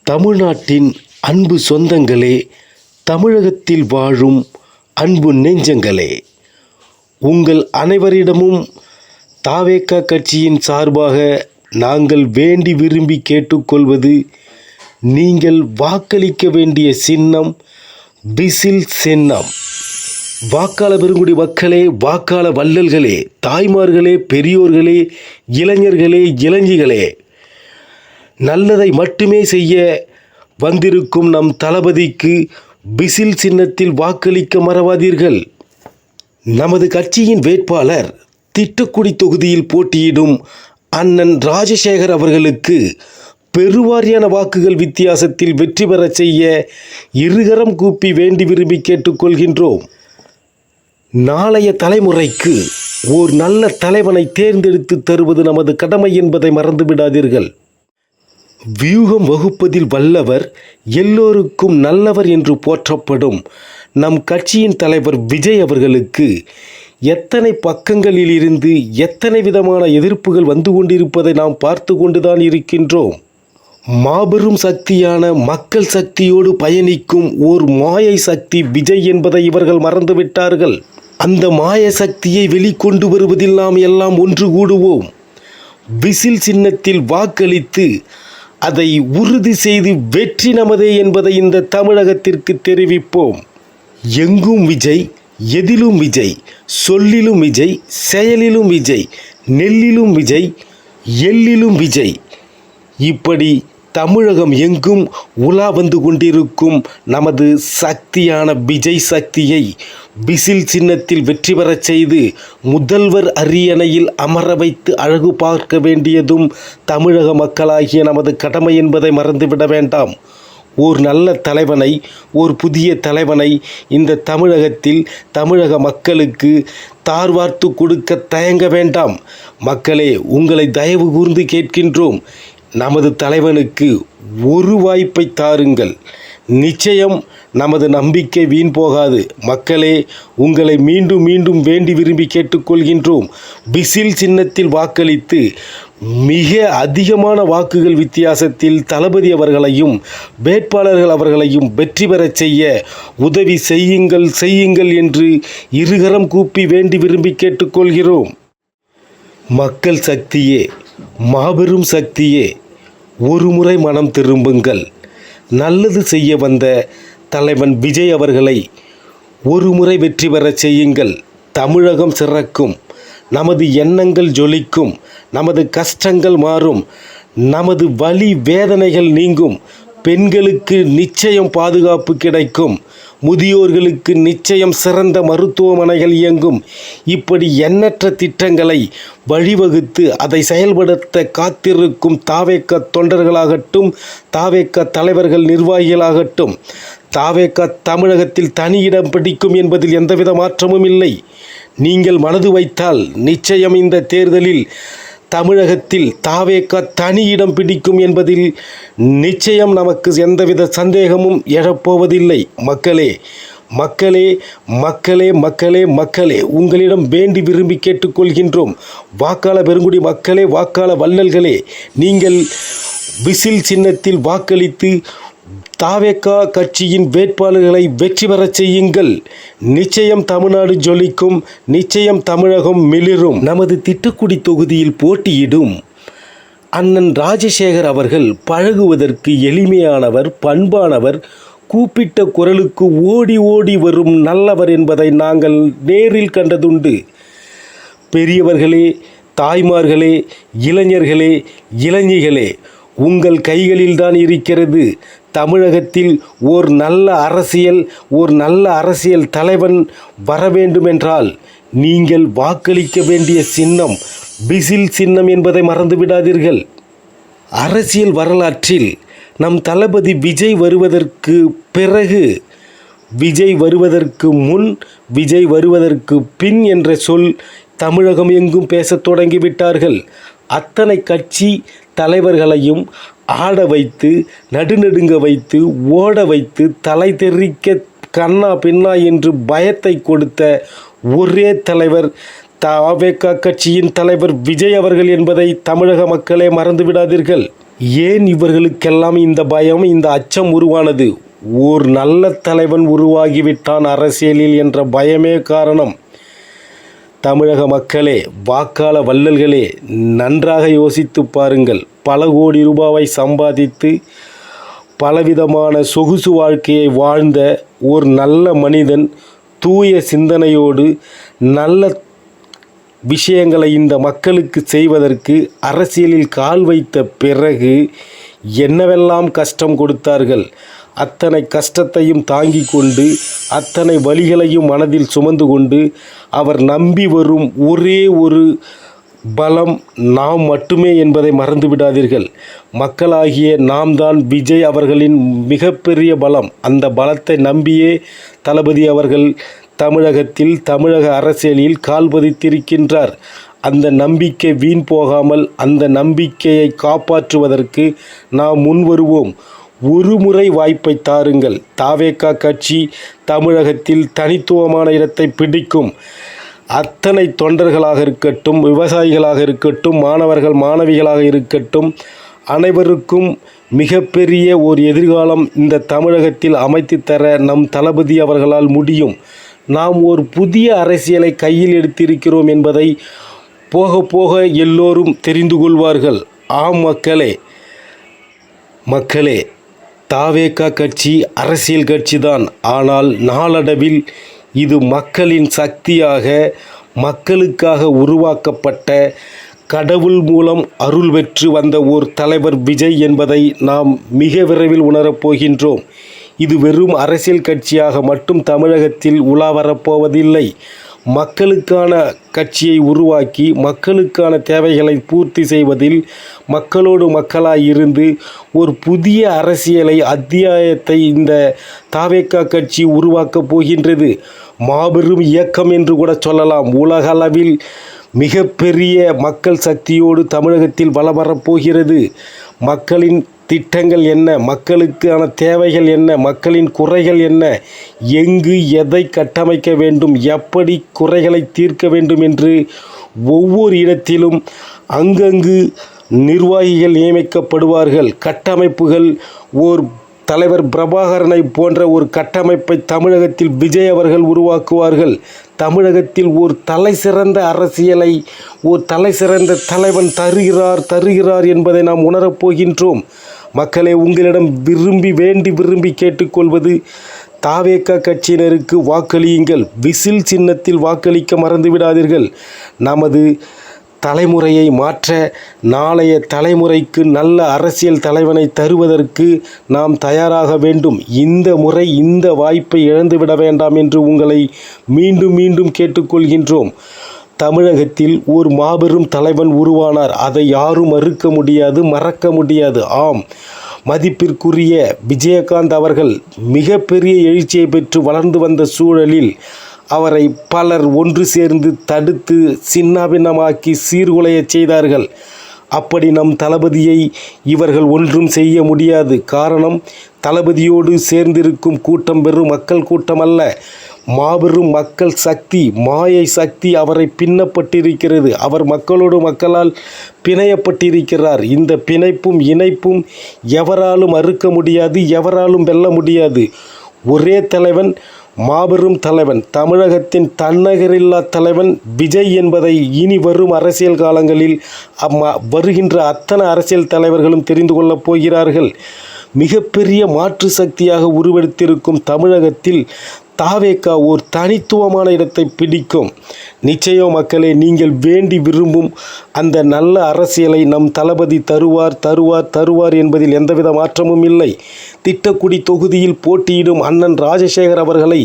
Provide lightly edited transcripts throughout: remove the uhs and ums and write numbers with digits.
தமிழ்நாட்டின் அன்பு சொந்தங்களே, தமிழகத்தில் வாழும் அன்பு நெஞ்சங்களே, உங்கள் அனைவரிடமும் தாவேகா கட்சியின் சார்பாக நாங்கள் வேண்டி விரும்பி கேட்டுக்கொள்வது, நீங்கள் வாக்களிக்க வேண்டிய சின்னம் விசில் சின்னம். வாக்காள பெருங்குடி மக்களே, வாக்காள வள்ளல்களே, தாய்மார்களே, பெரியோர்களே, இளைஞர்களே, இளைஞிகளே, நல்லதை மட்டுமே செய்ய வந்திருக்கும் நம் தளபதிக்கு விசில் சின்னத்தில் வாக்களிக்க மறவாதீர்கள். நமது கட்சியின் வேட்பாளர் திட்டக்குடி தொகுதியில் போட்டியிடும் அண்ணன் ராஜசேகர் அவர்களுக்கு பெருவாரியான வாக்குகள் வித்தியாசத்தில் வெற்றி பெற செய்ய இருகரம் கூப்பி வேண்டி விரும்பி கேட்டுக்கொள்கின்றோம். நாளைய தலைமுறைக்கு ஓர் நல்ல தலைவனை தேர்ந்தெடுத்து தருவது நமது கடமை என்பதை மறந்துவிடாதீர்கள். வியூகம் வகுப்பதில் வல்லவர், எல்லோருக்கும் நல்லவர் என்று போற்றப்படும் நம் கட்சியின் தலைவர் விஜய் அவர்களுக்கு எத்தனை பக்கங்களில் இருந்து எத்தனை விதமான எதிர்ப்புகள் வந்து கொண்டிருப்பதை நாம் பார்த்து கொண்டுதான் இருக்கின்றோம். மாபெரும் சக்தியான மக்கள் சக்தியோடு பயணிக்கும் ஓர் மாயை சக்தி விஜய் என்பதை இவர்கள் மறந்துவிட்டார்கள். அந்த மாய சக்தியை வெளிக்கொண்டு வருவதில் நாம் எல்லாம் ஒன்று கூடுவோம். விசில் சின்னத்தில் வாக்களித்து அதை உறுதி செய்து வெற்றி நமதே என்பதை இந்த தமிழகத்திற்கு தெரிவிப்போம். எங்கும் விஜய், எதிலும் விஜய், சொல்லிலும் விஜய், செயலிலும் விஜய், நெல்லிலும் விஜய், எல்லிலும் விஜய், இப்படி தமிழகம் எங்கும் உலா வந்து கொண்டிருக்கும் நமது சக்தியான விஜய் சக்தியை விசில் சின்னத்தில் வெற்றி பெறச் செய்து முதல்வர் அரியணையில் அமர வைத்து அழகு பார்க்க வேண்டியதும் தமிழக மக்களாகிய நமது கடமை என்பதை மறந்துவிட வேண்டாம். ஓர் நல்ல தலைவனை, ஓர் புதிய தலைவனை இந்த தமிழகத்தில் தமிழக மக்களுக்கு தார்வார்த்து கொடுக்க தயங்க வேண்டாம். மக்களே, உங்களை தயவு கூர்ந்து கேட்கின்றோம். நமது தலைவனுக்கு ஒரு வாய்ப்பை தாருங்கள். நிச்சயம் நமது நம்பிக்கை வீண் போகாது. மக்களே, உங்களை மீண்டும் மீண்டும் வேண்டி விரும்பி கேட்டுக்கொள்கின்றோம். விசில் சின்னத்தில் வாக்களித்து மிக அதிகமான வாக்குகள் வித்தியாசத்தில் தளபதி அவர்களையும் வேட்பாளர்கள் அவர்களையும் வெற்றி பெறச் செய்ய உதவி செய்யுங்கள் செய்யுங்கள் என்று இருகரம் கூப்பி வேண்டி விரும்பி கேட்டுக்கொள்கிறோம். மக்கள் சக்தியே, மாபெரும் சக்தியே, ஒருமுறை மனம் திரும்புங்கள். நல்லது செய்ய வந்த தலைவன் விஜய் அவர்களை ஒருமுறை வெற்றி பெறச் செய்யுங்கள். தமிழகம் சிறக்கும், நமது எண்ணங்கள் ஜொலிக்கும், நமது கஷ்டங்கள் மாறும், நமது வலி வேதனைகள் நீங்கும், பெண்களுக்கு நிச்சயம் பாதுகாப்பு கிடைக்கும், முதியோர்களுக்கு நிச்சயம் சிறந்த மருத்துவமனைகள் இயங்கும். இப்படி எண்ணற்ற திட்டங்களை வழிவகுத்து அதை செயல்படுத்த காத்திருக்கும் தாவேகா தொண்டர்களாகட்டும், தாவேகா தலைவர்கள் நிர்வாகிகளாகட்டும், தாவேகா தமிழகத்தில் தனி இடம் பிடிக்கும் என்பதில் எந்தவித மாற்றமும் இல்லை. நீங்கள் மனது வைத்தால் நிச்சயம் இந்த தேர்தலில் தமிழகத்தில் தாவேகா தனி இடம் பிடிக்கும் என்பதில் நிச்சயம் நமக்கு எந்தவித சந்தேகமும் எழப்போவதில்லை. மக்களே, மக்களே, மக்களே, மக்களே, மக்களே, உங்களிடம் வேண்டி விரும்பி கேட்டுக்கொள்கின்றோம். வாக்காள பெருங்குடி மக்களே, வாக்காள வள்ளல்களே, நீங்கள் விசில் சின்னத்தில் வாக்களித்து தாவேகா கட்சியின் வேட்பாளர்களை வெற்றி பெறச் செய்யுங்கள். நிச்சயம் தமிழ்நாடு ஜொலிக்கும், நிச்சயம் தமிழகம் மிளிரும். நமது திட்டக்குடி தொகுதியில் போட்டியிடும் அண்ணன் ராஜசேகர் அவர்கள் பழகுவதற்கு எளிமையானவர், பண்பானவர், கூப்பிட்ட குரலுக்கு ஓடி ஓடி வரும் நல்லவர் என்பதை நாங்கள் நேரில் கண்டதுண்டு. பெரியவர்களே, தாய்மார்களே, இளைஞர்களே, இளைஞிகளே, உங்கள் கைகளில்தான் இருக்கிறது. தமிழகத்தில் ஓர் நல்ல அரசியல் தலைவன் வர வேண்டுமென்றால் நீங்கள் வாக்களிக்க வேண்டிய சின்னம் விசில் சின்னம் என்பதை மறந்துவிடாதீர்கள். அரசியல் வரலாற்றில் நம் தளபதி விஜய் வருவதற்கு பிறகு, விஜய் வருவதற்கு முன், விஜய் வருவதற்கு பின் என்ற சொல் தமிழகம் எங்கும் பேசத் தொடங்கிவிட்டார்கள். அத்தனை கட்சி தலைவர்களையும் ஆட வைத்து, நடுநடுங்க வைத்து, ஓட வைத்து, தலை தெறிக்க கண்ணா பின்னா என்று பயத்தை கொடுத்த ஒரே தலைவர் தாவேகா கட்சியின் தலைவர் விஜய் அவர்கள் என்பதை தமிழக மக்களே மறந்துவிடாதீர்கள். ஏன் இவர்களுக்கெல்லாம் இந்த பயம், இந்த அச்சம் உருவானது? ஓர் நல்ல தலைவன் உருவாகிவிட்டான் அரசியலில் என்ற பயமே காரணம். தமிழக மக்களே, வாக்காள வள்ளல்களே, நன்றாக யோசித்து பாருங்கள். பல கோடி ரூபாவை சம்பாதித்து பலவிதமான சொகுசு வாழ்க்கையை வாழ்ந்த ஒரு நல்ல மனிதன், தூய சிந்தனையோடு நல்ல விஷயங்களை இந்த மக்களுக்கு செய்வதற்கு அரசியலில் கால் வைத்த பிறகு என்னவெல்லாம் கஷ்டம் கொடுத்தார்கள். அத்தனை கஷ்டத்தையும் தாங்கிக் கொண்டு, அத்தனை வலிகளையும் மனதில் சுமந்து கொண்டு அவர் நம்பி வரும் ஒரே ஒரு பலம் நாம் மட்டுமே என்பதை மறந்துவிடாதீர்கள். மக்களாகிய நாம் தான் விஜய் அவர்களின் மிகப்பெரிய பலம். அந்த பலத்தை நம்பியே தளபதி அவர்கள் தமிழகத்தில், தமிழக அரசியலில் கால் பதித்திருக்கின்றார். அந்த நம்பிக்கை வீண் போகாமல் அந்த நம்பிக்கையை காப்பாற்றுவதற்கு நாம் முன்வருவோம். ஒரு முறை வாய்ப்பை தாருங்கள். தாவேகா கட்சி தமிழகத்தில் தனித்துவமான இடத்தை பிடிக்கும். அத்தனை தொண்டர்களாக இருக்கட்டும், விவசாயிகளாக இருக்கட்டும், மாணவர்கள் மாணவிகளாக இருக்கட்டும், அனைவருக்கும் மிகப்பெரிய ஒரு எதிர்காலம் இந்த தமிழகத்தில் அமைத்து தர நம் தளபதி அவர்களால் முடியும். நாம் ஒரு புதிய அரசியலை கையில் எடுத்திருக்கிறோம் என்பதை போக போக எல்லோரும் தெரிந்து கொள்வார்கள். ஆம் மக்களே, தாவேகா கட்சி அரசியல் கட்சிதான். ஆனால் நாளடைவில் இது மக்களின் சக்தியாக, மக்களுக்காக உருவாக்கப்பட்ட, கடவுள் மூலம் அருள் பெற்று வந்த ஒரு தலைவர் விஜய் என்பதை நாம் மிக விரைவில் உணரப்போகின்றோம். இது வெறும் அரசியல் கட்சியாக மட்டும் தமிழகத்தில் உலா வரப்போவதில்லை. மக்களுக்கான கட்சியை உருவாக்கி மக்களுக்கான தேவைகளை பூர்த்தி செய்வதில் மக்களோடு மக்களாய் இருந்து ஒரு புதிய அரசியலை, அத்தியாயத்தை இந்த தாவேகா கட்சி உருவாக்கப் போகின்றது. மாபெரும் இயக்கம் என்று கூட சொல்லலாம். உலகளவில் மிகப்பெரிய மக்கள் சக்தியோடு தமிழகத்தில் வலம் வரப்போகிறது. மக்களின் திட்டங்கள் என்ன, மக்களுக்கான தேவைகள் என்ன, மக்களின் குறைகள் என்ன, எங்கு எதை கட்டமைக்க வேண்டும், எப்படி குறைகளை தீர்க்க வேண்டும் என்று ஒவ்வொரு இடத்திலும் அங்கங்கு நிர்வாகிகள் நியமிக்கப்படுவார்கள். கட்டமைப்புகள் ஓர் தலைவர் பிரபாகரனை போன்ற ஒரு கட்டமைப்பை தமிழகத்தில் விஜய் அவர்கள் உருவாக்குவார்கள். தமிழகத்தில் ஒரு தலை சிறந்த அரசியலை ஒரு தலை சிறந்த தலைவன் தருகிறார் என்பதை நாம் உணரப்போகின்றோம். மக்களே, உங்களிடம் விரும்பி கேட்டுக்கொள்வது, தாவேகா கட்சியினருக்கு வாக்களியுங்கள். விசில் சின்னத்தில் வாக்களிக்க மறந்துவிடாதீர்கள். நமது தலைமுறையை மாற்ற, நாளைய தலைமுறைக்கு நல்ல அரசியல் தலைவனை தருவதற்கு நாம் தயாராக வேண்டும். இந்த முறை இந்த வாய்ப்பை இழந்துவிட வேண்டாம் என்று உங்களை மீண்டும் கேட்டுக்கொள்கின்றோம். தமிழகத்தில் ஒரு மாபெரும் தலைவன் உருவானார். அதை யாரும் மறக்க முடியாது. ஆம், மதிப்பிற்குரிய விஜயகாந்த் அவர்கள் மிகப்பெரிய எழுச்சியை பெற்று வளர்ந்து வந்த சூழலில் அவரை பலர் ஒன்று சேர்ந்து தடுத்து சின்னாபின்னமாக்கி சீர்குலையச் செய்தார்கள். அப்படி நம் தளபதியை இவர்கள் ஒன்றும் செய்ய முடியாது. காரணம், தளபதியோடு சேர்ந்திருக்கும் கூட்டம் வெறும் மக்கள் கூட்டம் அல்ல, மாபெரும் மக்கள் சக்தி, மாயை சக்தி அவரை பின்னப்பட்டிருக்கிறது. அவர் மக்களோடு மக்களால் பிணையப்பட்டிருக்கிறார். இந்த பிணைப்பும் இணைப்பும் எவராலும் அறுக்க முடியாது, எவராலும் வெல்ல முடியாது. ஒரே தலைவன், மாபெரும் தலைவன், தமிழகத்தின் தன்னகரில்லா தலைவன் விஜய் என்பதை இனி வரும் அரசியல் காலங்களில் வருகின்ற அத்தனை அரசியல் தலைவர்களும் தெரிந்து கொள்ளப் போகிறார்கள். மிகப்பெரிய மாற்று சக்தியாக உருவெடுத்திருக்கும் தமிழகத்தில் தாவேகா ஓர் தனித்துவமான இடத்தை பிடிக்கும். நிச்சயம் மக்களே, நீங்கள் வேண்டி விரும்பும் அந்த நல்ல அரசியலை நம் தளபதி தருவார் என்பதில் எந்தவித மாற்றமும் இல்லை. திட்டக்குடி தொகுதியில் போட்டியிடும் அண்ணன் ராஜசேகர் அவர்களை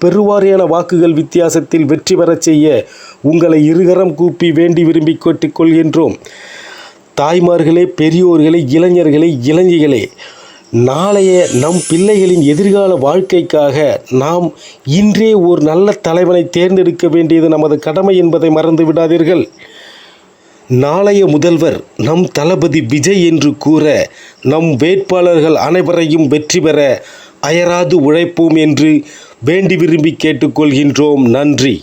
பெருவாரியான வாக்குகள் வித்தியாசத்தில் வெற்றி பெறச் செய்ய உங்களை இருகரம் கூப்பி வேண்டி விரும்பி கேட்டுக்கொள்கின்றோம். தாய்மார்களே, பெரியோர்களே, இளைஞர்களே, இளைஞர்களே, நாளைய நம் பிள்ளைகளின் எதிர்கால வாழ்க்கைக்காக நாம் இன்றே ஒரு நல்ல தலைவனை தேர்ந்தெடுக்க வேண்டியது நமது கடமை என்பதை மறந்து விடாதீர்கள். நாளைய முதல்வர் நம் தளபதி விஜய் என்று கூற, நம் வேட்பாளர்கள் அனைவரையும் வெற்றி பெற அயராது உழைப்போம் என்று வேண்டி விரும்பி கேட்டுக்கொள்கின்றோம். நன்றி.